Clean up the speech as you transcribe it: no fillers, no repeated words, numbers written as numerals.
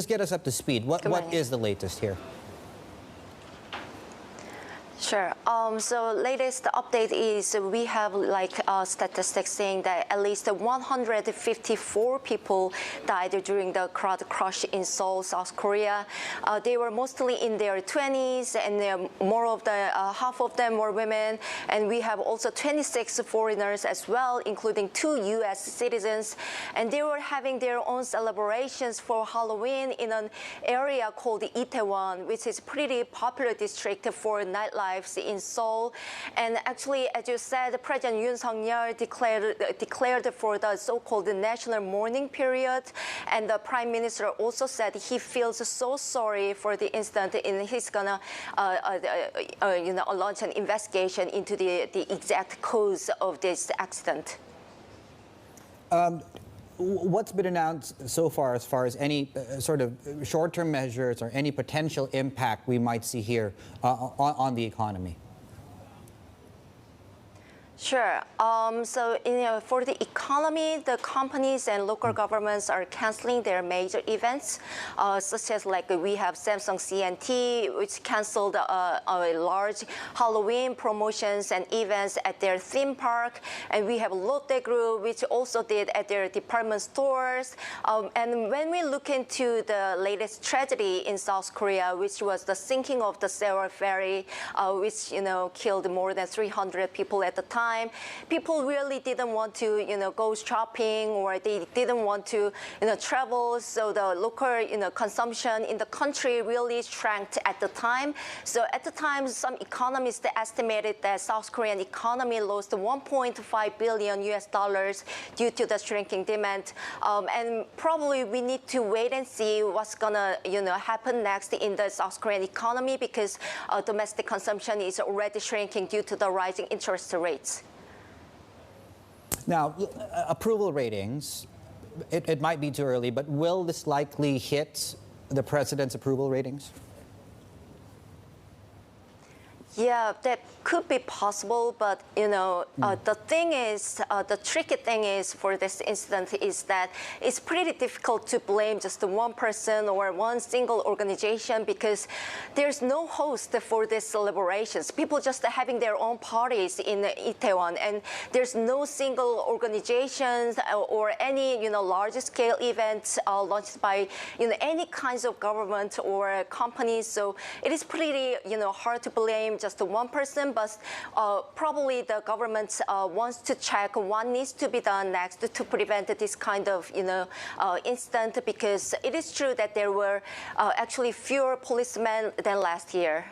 Just get us up to speed. What is the latest here? Sure. So latest update is we have statistics saying that at least 154 people died during the crowd crush in Seoul, South Korea. They were mostly in their 20s, and more of the half of them were women. And we have also 26 foreigners as well, including 2 U.S. citizens. And they were having their own celebrations for Halloween in an area called Itaewon, which is pretty popular district for nightlife in Seoul. And actually, as you said, President Yoon declared for the so-called national mourning period. And the Prime Minister also said he feels so sorry for the incident, and he's gonna launch an investigation into the exact cause of this accident. What's been announced so far as any sort of short-term measures or any potential impact we might see here on the economy? Sure. So for the economy, the companies and local governments are canceling their major events, such as we have Samsung C&T, which canceled a large Halloween promotions and events at their theme park, and we have Lotte Group, which also did at their department stores. And when we look into the latest tragedy in South Korea, which was the sinking of the Seoul ferry, which killed more than 300 people at the time. People really didn't want to, go shopping, or they didn't want to, travel. So the local, consumption in the country really shrank at the time. So at the time, some economists estimated that South Korean economy lost 1.5 billion US dollars due to the shrinking demand. And probably we need to wait and see what's gonna, happen next in the South Korean economy, because domestic consumption is already shrinking due to the rising interest rates. Now, approval ratings, it might be too early, but will this likely hit the president's approval ratings? Yeah, that could be possible, but the thing is, the tricky thing is for this incident is that it's pretty difficult to blame just one person or one single organization, because there's no host for these celebrations. People just having their own parties in Itaewon, and there's no single organizations or any large-scale events launched by any kinds of government or companies. So it is pretty hard to blame just one person, but probably the government wants to check what needs to be done next to prevent this kind of incident, because it is true that there were actually fewer policemen than last year.